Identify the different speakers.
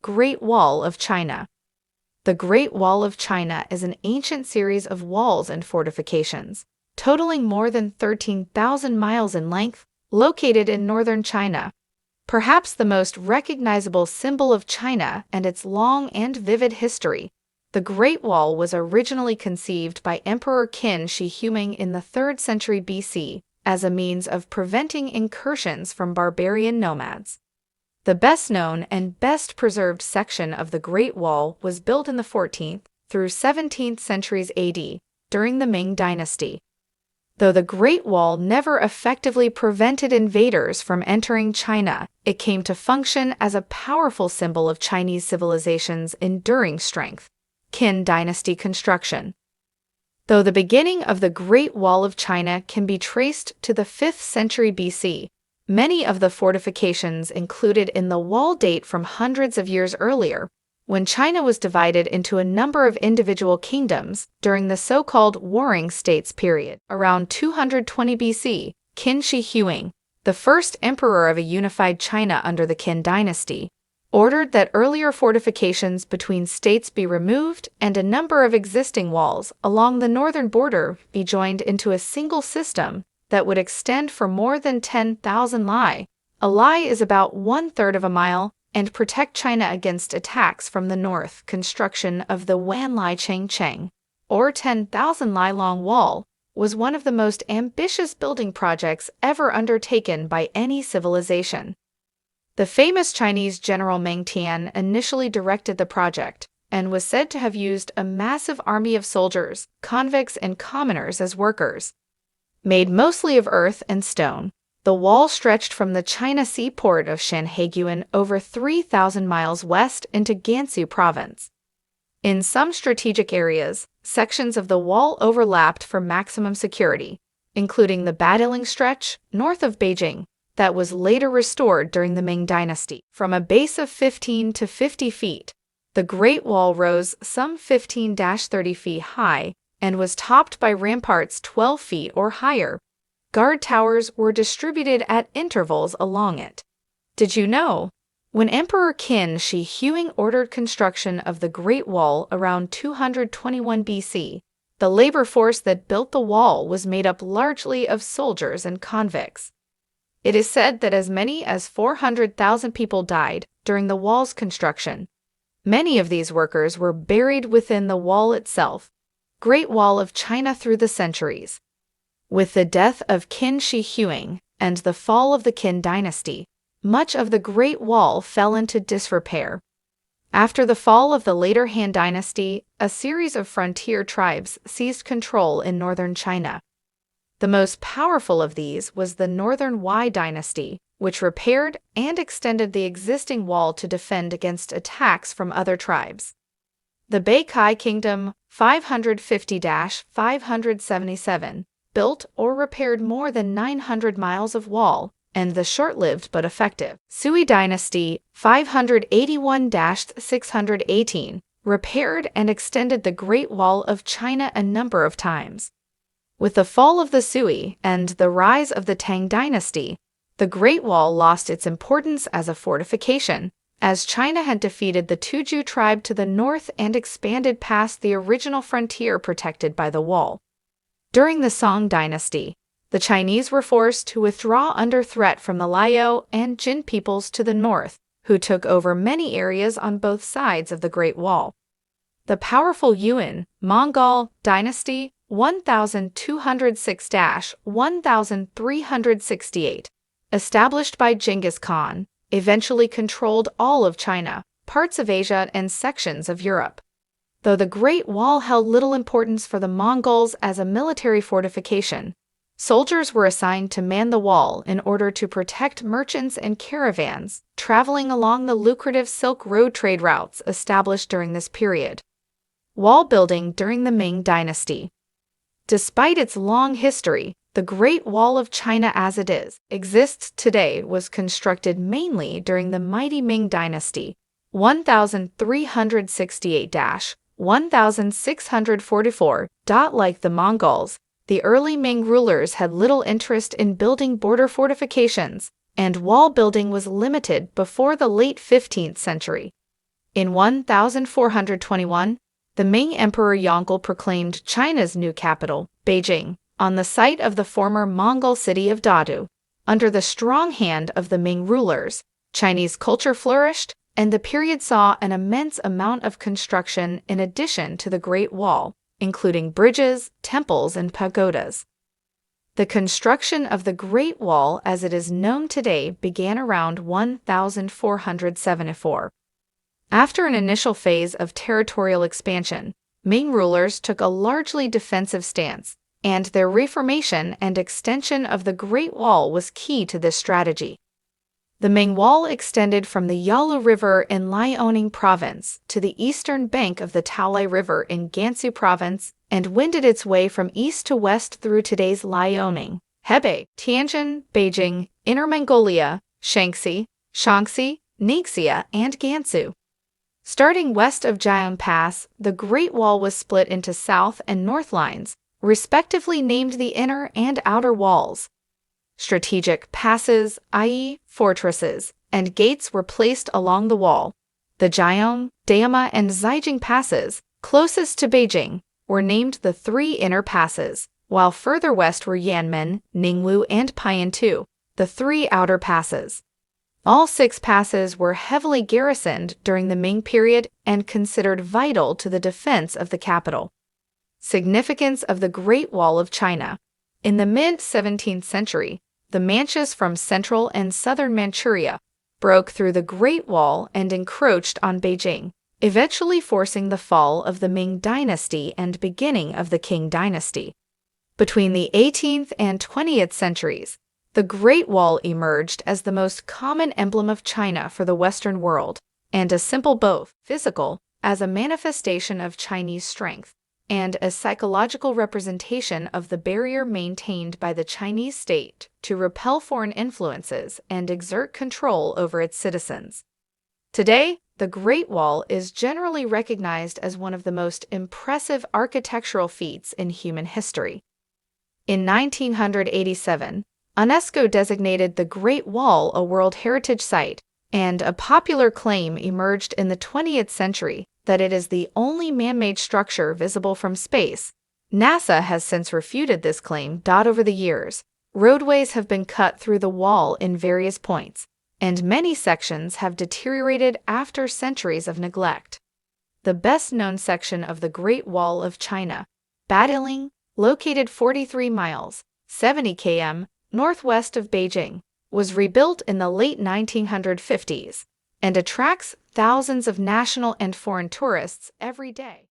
Speaker 1: Great Wall of China. The Great Wall of China is an ancient series of walls and fortifications, totaling more than 13,000 miles in length, located in northern China. Perhaps the most recognizable symbol of China and its long and vivid history, the Great Wall was originally conceived by Emperor Qin Shi Huang in the 3rd century BC as a means of preventing incursions from barbarian nomads. The best-known and best-preserved section of the Great Wall was built in the 14th through 17th centuries AD during the Ming Dynasty. Though the Great Wall never effectively prevented invaders from entering China, it came to function as a powerful symbol of Chinese civilization's enduring strength. Qin Dynasty Construction. Though the beginning of the Great Wall of China can be traced to the 5th century BC, many of the fortifications included in the wall date from hundreds of years earlier, when China was divided into a number of individual kingdoms during the so-called Warring States period. Around 220 BC, Qin Shi Huang, the first emperor of a unified China under the Qin Dynasty, ordered that earlier fortifications between states be removed and a number of existing walls along the northern border be joined into a single system that would extend for more than 10,000 li. A li is about 1/3 of a mile, and protect China against attacks from the north. Construction of the Wanli Cheng, or 10,000 li long wall, was one of the most ambitious building projects ever undertaken by any civilization. The famous Chinese general Ming initially directed the project, and was said to have used a massive army of soldiers, convicts, and commoners as workers. Made mostly of earth and stone, the wall stretched from the China seaport of Shanhaiguan over 3,000 miles west into Gansu province. In some strategic areas, sections of the wall overlapped for maximum security, including the Badiling stretch, north of Beijing, that was later restored during the Ming Dynasty. From a base of 15 to 50 feet, the Great Wall rose some 15-30 feet high and was topped by ramparts 12 feet or higher. Guard towers were distributed at intervals along it. Did you know? When Emperor Qin Shi Huang ordered construction of the Great Wall around 221 BC, the labor force that built the wall was made up largely of soldiers and convicts. It is said that as many as 400,000 people died during the wall's construction. Many of these workers were buried within the wall itself. Great Wall of China through the centuries. With the death of Qin Shi Huang and the fall of the Qin Dynasty, much of the Great Wall fell into disrepair. After the fall of the later Han Dynasty, a series of frontier tribes seized control in northern China. The most powerful of these was the Northern Wei Dynasty, which repaired and extended the existing wall to defend against attacks from other tribes. The Beikai Kingdom, 550-577, built or repaired more than 900 miles of wall, and the short-lived but effective Sui Dynasty, 581-618, repaired and extended the Great Wall of China a number of times. With the fall of the Sui and the rise of the Tang Dynasty, the Great Wall lost its importance as a fortification, as China had defeated the Tuzhou tribe to the north and expanded past the original frontier protected by the wall. During the Song Dynasty, the Chinese were forced to withdraw under threat from the Liao and Jin peoples to the north, who took over many areas on both sides of the Great Wall. The powerful Yuan, Mongol Dynasty, 1206-1368, established by Genghis Khan, eventually controlled all of China, parts of Asia, and sections of Europe. Though the Great Wall held little importance for the Mongols as a military fortification, soldiers were assigned to man the wall in order to protect merchants and caravans traveling along the lucrative Silk Road trade routes established during this period. Wall building during the Ming Dynasty. Despite its long history, the Great Wall of China as it exists today was constructed mainly during the mighty Ming Dynasty, 1368-1644. Like the Mongols, the early Ming rulers had little interest in building border fortifications, and wall building was limited before the late 15th century. In 1421, the Ming Emperor Yongle proclaimed China's new capital, Beijing, on the site of the former Mongol city of Dadu. Under the strong hand of the Ming rulers, Chinese culture flourished, and the period saw an immense amount of construction in addition to the Great Wall, including bridges, temples, and pagodas. The construction of the Great Wall as it is known today began around 1474. After an initial phase of territorial expansion, Ming rulers took a largely defensive stance, and their reformation and extension of the Great Wall was key to this strategy. The Ming Wall extended from the Yalu River in Liaoning Province to the eastern bank of the Taolai River in Gansu Province and wended its way from east to west through today's Liaoning, Hebei, Tianjin, Beijing, Inner Mongolia, Shaanxi, Ningxia, and Gansu. Starting west of Jiang Pass, the Great Wall was split into south and north lines, respectively named the inner and outer walls. Strategic passes, i.e., fortresses, and gates were placed along the wall. The Jiang, Dama, and Zhaijing passes, closest to Beijing, were named the three inner passes, while further west were Yanmen, Ningwu, and Paiyantu, the three outer passes. All six passes were heavily garrisoned during the Ming period and considered vital to the defense of the capital. Significance of the Great Wall of China. In the mid-17th century, the Manchus from central and southern Manchuria broke through the Great Wall and encroached on Beijing, eventually forcing the fall of the Ming Dynasty and beginning of the Qing Dynasty. Between the 18th and 20th centuries, the Great Wall emerged as the most common emblem of China for the Western world, and a symbol both physical, as a manifestation of Chinese strength, and a psychological representation of the barrier maintained by the Chinese state to repel foreign influences and exert control over its citizens. Today, the Great Wall is generally recognized as one of the most impressive architectural feats in human history. In 1987, UNESCO designated the Great Wall a World Heritage Site, and a popular claim emerged in the 20th century that it is the only man-made structure visible from space. NASA has since refuted this claim. Over the years, roadways have been cut through the wall in various points, and many sections have deteriorated after centuries of neglect. The best-known section of the Great Wall of China, Badiling, located 43 miles, 70 km, northwest of Beijing, was rebuilt in the late 1950s and attracts thousands of national and foreign tourists every day.